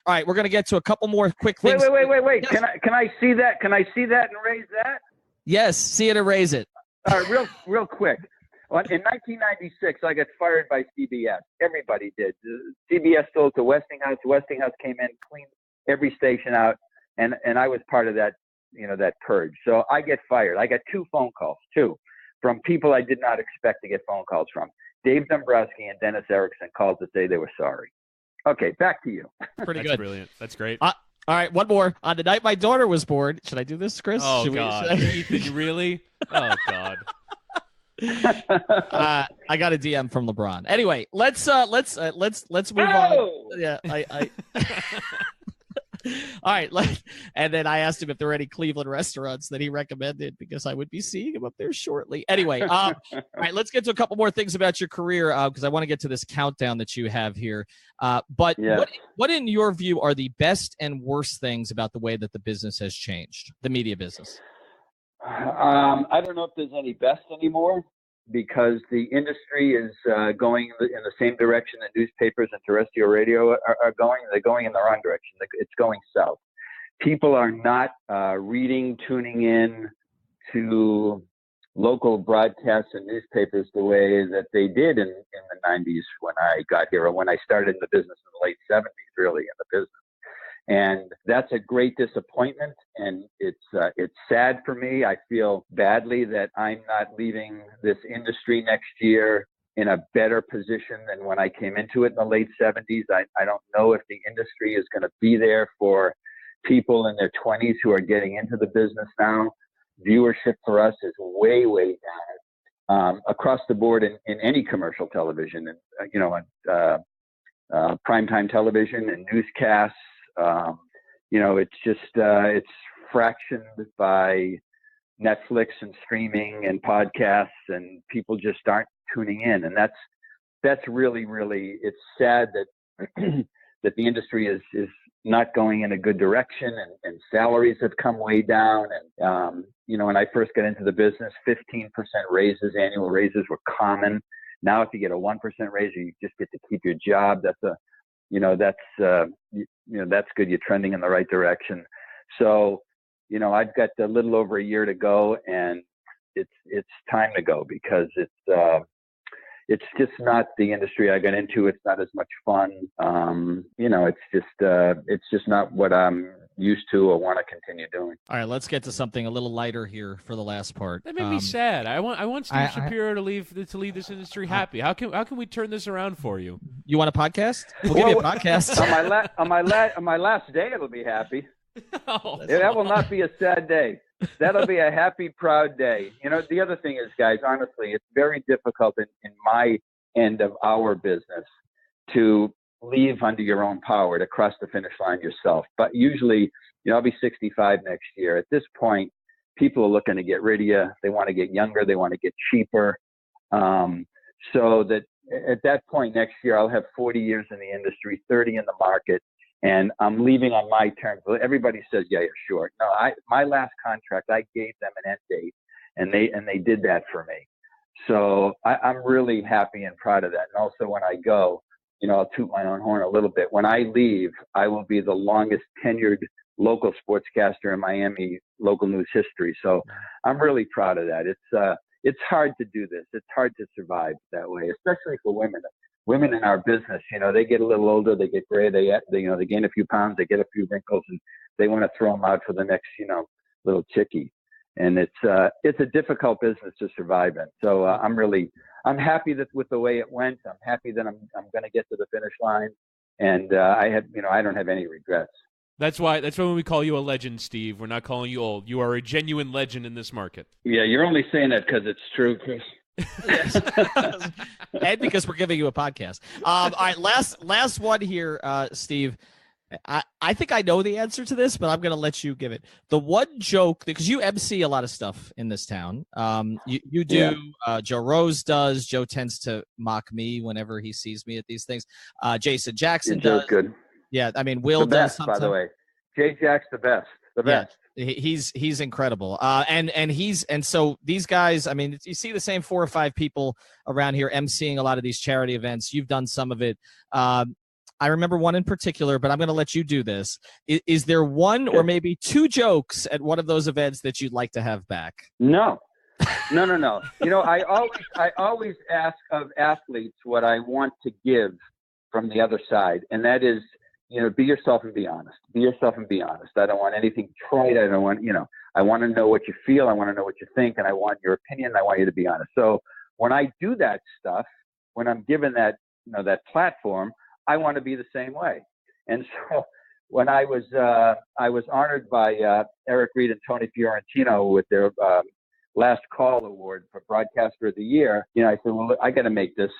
All right, we're going to get to a couple more quick things. Wait. Yes. Can I see that? Can I see that and raise that? Yes, see it and raise it. All right, real quick. Well, in 1996, I got fired by CBS. Everybody did. CBS sold to Westinghouse. Westinghouse came in, cleaned every station out, and I was part of that, that purge. So I get fired. I got 2 phone calls, from people I did not expect to get phone calls from. Dave Dombrowski and Dennis Erickson called to say they were sorry. Okay, back to you. Pretty That's good. Brilliant. That's great. All right, one more. On the night my daughter was born, should I do this, Chris? Oh, God. Ethan, you really? Oh, God. I got a DM from LeBron. Anyway, let's move on. Yeah, I All right, and then I asked him if there were any Cleveland restaurants that he recommended because I would be seeing him up there shortly. Anyway, all right, let's get to a couple more things about your career because I want to get to this countdown that you have here. But what, in your view, are the best and worst things about the way that the business has changed, the media business? I don't know if there's any best anymore, because the industry is going in the same direction that newspapers and terrestrial radio are going. They're going in the wrong direction. It's going south. People are not tuning in to local broadcasts and newspapers the way that they did in the 90s when I got here, or when I started in the business in the late 70s, really, in the business. And that's a great disappointment, and it's sad for me. I feel badly that I'm not leaving this industry next year in a better position than when I came into it in the late 70s. I don't know if the industry is going to be there for people in their 20s who are getting into the business now. Viewership for us is way, way down across the board in any commercial television, and on primetime television and newscasts. It's just it's fractioned by Netflix and streaming and podcasts, and people just aren't tuning in. And that's really, really, it's sad that that the industry is not going in a good direction, and salaries have come way down. And when I first got into the business, 15% raises, annual raises, were common. Now, if you get a 1% raise, you just get to keep your job. That's good. You're trending in the right direction. So, I've got a little over a year to go, and it's time to go, because it's just not the industry I got into. It's not as much fun. It's just not what I'm used to or want to continue doing. All right, let's get to something a little lighter here for the last part. That made me sad. I want Steve Shapiro to leave this industry happy. How can we turn this around for you? You want a podcast? We'll give you a podcast. on my last day, it'll be happy. That will not be a sad day. That'll be a happy, proud day. The other thing is, guys, honestly, it's very difficult in my end of our business to leave under your own power, to cross the finish line yourself. But usually, I'll be 65 next year. At this point, people are looking to get rid of you. They want to get younger. They want to get cheaper. So that at that point next year, I'll have 40 years in the industry, 30 in the market. And I'm leaving on my terms. Everybody says, yeah, you're short. No, my last contract, I gave them an end date, and they did that for me. So I'm really happy and proud of that. And also, when I go, I'll toot my own horn a little bit. When I leave, I will be the longest tenured local sportscaster in Miami local news history. So I'm really proud of that. It's hard to do this. It's hard to survive that way, especially for women. Women in our business, they get a little older, they get gray, they gain a few pounds, they get a few wrinkles, and they want to throw them out for the next, little chickie. And it's a difficult business to survive in. So I'm happy with the way it went. I'm happy that I'm going to get to the finish line, and I don't have any regrets. That's why when we call you a legend, Steve, we're not calling you old. You are a genuine legend in this market. Yeah, you're only saying that because it's true, Chris. Yes. And because we're giving you a podcast. All right, last one here, Steve. I think I know the answer to this, but I'm going to let you give it. The one joke, because you MC a lot of stuff in this town. You do. Yeah. Joe Rose does. Joe tends to mock me whenever he sees me at these things. Jason Jackson does. Good. Yeah, I mean, Will does sometimes. By the way, Jay Jack's the best. The best. Yeah, he's incredible. And so these guys, I mean, you see the same 4 or 5 people around here emceeing a lot of these charity events. You've done some of it. I remember one in particular, but I'm going to let you do this. Is there one or maybe 2 jokes at one of those events that you'd like to have back? No. I always ask of athletes what I want to give from the other side, and that is, be yourself and be honest. Be yourself and be honest. I don't want anything trite. I don't want, I want to know what you feel. I want to know what you think, and I want your opinion. I want you to be honest. So when I do that stuff, when I'm given that, that platform, I want to be the same way. And so when I was honored by Eric Reed and Tony Fiorentino with their Last Call Award for Broadcaster of the Year, you know, I said, well, I got to make this,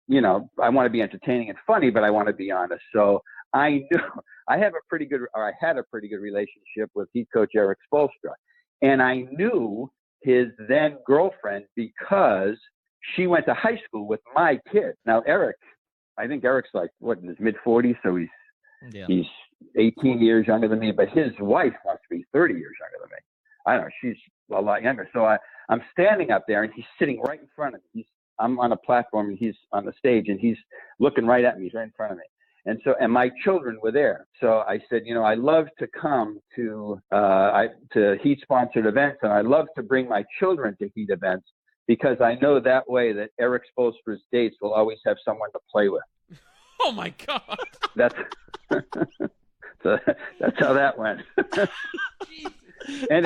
you know, I want to be entertaining and funny, but I want to be honest. So I knew I had a pretty good relationship with head coach Eric Spoelstra. And I knew his then girlfriend because she went to high school with my kid. Now, I think Eric's like, in his mid-40s, so he's 18 years younger than me, but his wife must be 30 years younger than me. I don't know, she's a lot younger. So I'm standing up there, and he's sitting right in front of me. I'm on a platform, and he's on the stage, and he's looking right at me. He's right in front of me. And my children were there. So I said, you know, I love to come to Heat-sponsored events, and I love to bring my children to Heat events, because I know that way that Eric Spoelstra's dates will always have someone to play with. Oh, my God. That's how that went. And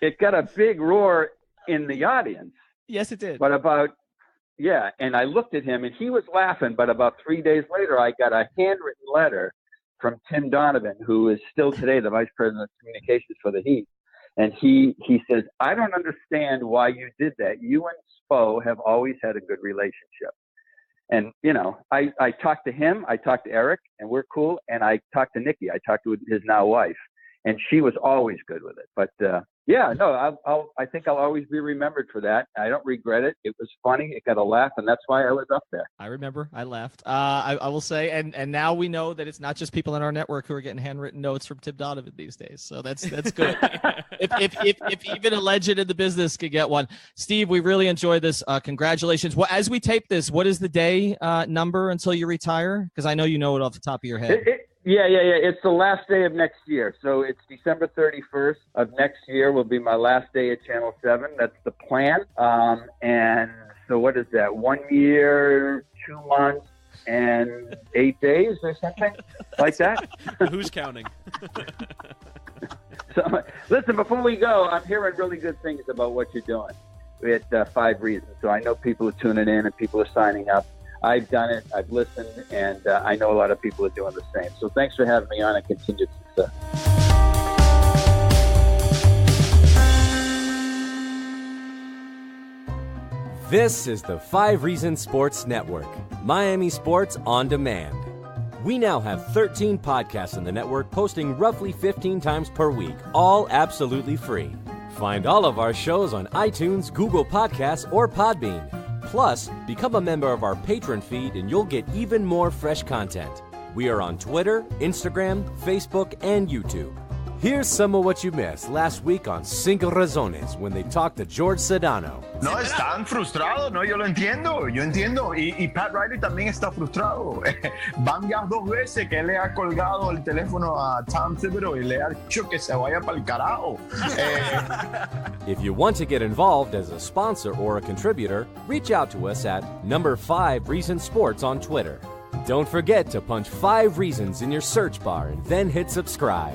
it got a big roar in the audience. Yes, it did. But and I looked at him, and he was laughing, but about 3 days later, I got a handwritten letter from Tim Donovan, who is still today the Vice President of Communications for the Heat. And he says, I don't understand why you did that. You and Spo have always had a good relationship. And, you know, I talked to him, I talked to Eric, and we're cool. And I talked to Nikki, I talked to his now wife, and she was always good with it. But, I think I'll always be remembered for that. I don't regret it. It was funny. It got a laugh, and that's why I was up there. I remember. I laughed. I will say, and now we know that it's not just people in our network who are getting handwritten notes from Tim Donovan these days. So that's good. if even a legend in the business could get one. Steve, we really enjoyed this. Congratulations. Well, as we tape this, what is the day number until you retire? Because I know you know it off the top of your head. Yeah. It's the last day of next year. So it's December 31st of next year will be my last day at Channel 7. That's the plan. And so what is that? 1 year, 2 months, and 8 days or something like that? Who's counting? So, listen, before we go, I'm hearing really good things about what you're doing at 5 Reasons. So I know people are tuning in and people are signing up. I've done it, I've listened, and I know a lot of people are doing the same. So thanks for having me on, and continued success. This is the 5 Reasons Sports Network, Miami Sports on Demand. We now have 13 podcasts in the network, posting roughly 15 times per week, all absolutely free. Find all of our shows on iTunes, Google Podcasts, or Podbean. Plus, become a member of our patron feed and you'll get even more fresh content. We are on Twitter, Instagram, Facebook, and YouTube. Here's some of what you missed last week on Cinco Razones when they talked to George Sedano. No, están frustrados, no, yo entiendo. Y Pat Riley también está frustrado. Van ya 2 veces que él le ha colgado el teléfono a Tom Thibodeau y le ha dicho que se vaya para el carajo. If you want to get involved as a sponsor or a contributor, reach out to us at number 5 Reasons Sports on Twitter. Don't forget to punch 5 Reasons in your search bar and then hit subscribe.